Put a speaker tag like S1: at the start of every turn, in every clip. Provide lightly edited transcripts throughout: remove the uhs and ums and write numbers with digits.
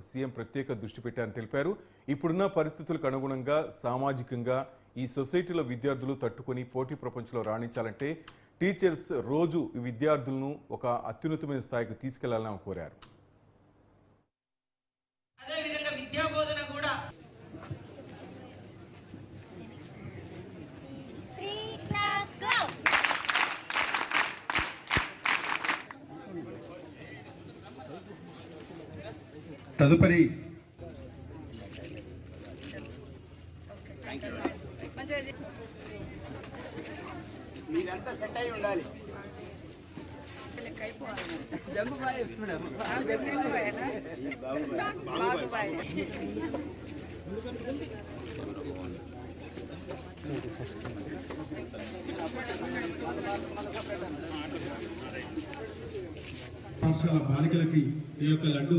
S1: CM ప్రత్యేక దృష్టి పెట్టారని తెలిపారు. ఇప్పుడున్న పరిస్థితులకు అనుగుణంగా సామాజికంగా ఈ సొసైటీలో విద్యార్థులు తట్టుకొని పోటీ ప్రపంచంలో రాణించాలంటే టీచర్స్ రోజు ఈ విద్యార్థులను ఒక అత్యున్నతమైన స్థాయికి తీసుకెళ్లాలని కోరారు.
S2: తదుపరి మీరంతా సెట్ అయి ఉండాలి. సంవత్సరాల బాలికలకి ఈ యొక్క లడ్డు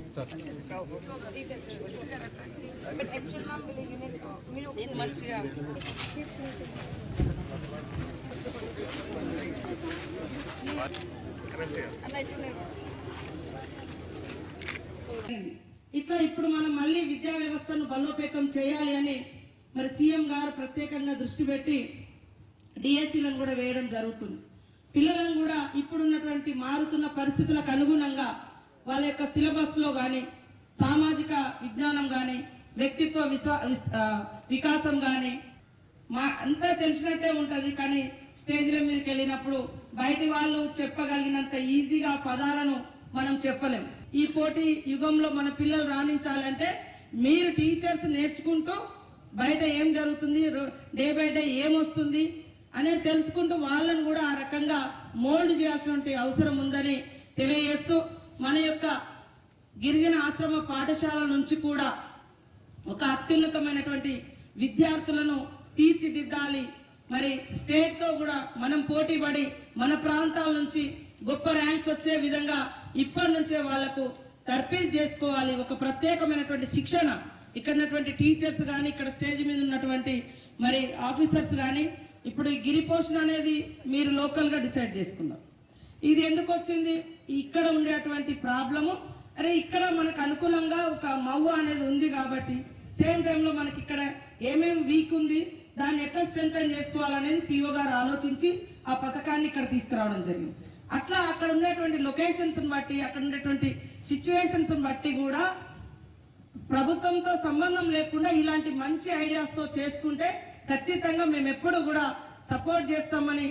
S3: ఇట్లా ఇప్పుడు మనం మళ్ళీ విద్యా వ్యవస్థను బలోపేతం చేయాలి అని మరి సీఎం గారు ప్రత్యేకంగా దృష్టి పెట్టి డిఎస్సీలను కూడా వేయడం జరుగుతుంది. పిల్లలను కూడా ఇప్పుడున్నటువంటి మారుతున్న పరిస్థితులకు అనుగుణంగా వాళ్ళ యొక్క సిలబస్ లో కానీ సామాజిక విజ్ఞానం కానీ వ్యక్తిత్వ వికాసం కానీ అంతా తెలిసినట్టే ఉంటది. కానీ స్టేజ్ల మీదకి వెళ్ళినప్పుడు బయటి వాళ్ళు చెప్పగలిగినంత ఈజీగా పదాలను మనం చెప్పలేం. ఈ పోటీ యుగంలో మన పిల్లలు రాణించాలంటే మీరు టీచర్స్ నేర్చుకుంటూ బయట ఏం జరుగుతుంది, డే బై డే ఏమొస్తుంది అనేది తెలుసుకుంటూ వాళ్ళను కూడా ఆ రకంగా మోల్డ్ చేయాల్సిన అవసరం ఉందని తెలియజేస్తూ మన యొక్క గిరిజన ఆశ్రమ పాఠశాల నుంచి కూడా ఒక అత్యున్నతమైనటువంటి విద్యార్థులను తీర్చిదిద్దాలి. మరి స్టేట్ తో కూడా మనం పోటీ పడి మన ప్రాంతాల నుంచి గొప్ప ర్యాంక్స్ వచ్చే విధంగా ఇప్పటి నుంచే వాళ్లకు తర్ఫీదు చేసుకోవాలి. ఒక ప్రత్యేకమైనటువంటి శిక్షణ ఇక్కడ ఉన్నటువంటి టీచర్స్ కానీ ఇక్కడ స్టేజ్ మీద ఉన్నటువంటి మరి ఆఫీసర్స్ కానీ ఇప్పుడు ఈ గిరి పోషణ అనేది మీరు లోకల్ గా డిసైడ్ చేసుకున్నారు. ఇది ఎందుకు వచ్చింది? ఇక్కడ ఉండేటువంటి ప్రాబ్లము అరే ఇక్కడ మనకు అనుకూలంగా ఒక మవ్వ అనేది ఉంది కాబట్టి సేమ్ టైంలో మనకి ఇక్కడ ఏమేమి వీక్ ఉంది దాన్ని ఎట్లా స్ట్రెంథెన్ చేసుకోవాలనేది పిఓ గారు ఆలోచించి ఆ పథకాన్ని ఇక్కడ తీసుకురావడం జరిగింది. అట్లా అక్కడ ఉండేటువంటి లొకేషన్స్ బట్టి అక్కడ ఉండేటువంటి సిచ్యువేషన్స్ బట్టి కూడా ప్రభుత్వంతో సంబంధం లేకుండా ఇలాంటి మంచి ఐడియాస్ తో చేసుకుంటే ఖచ్చితంగా మేము ఎప్పుడు కూడా సపోర్ట్ చేస్తామని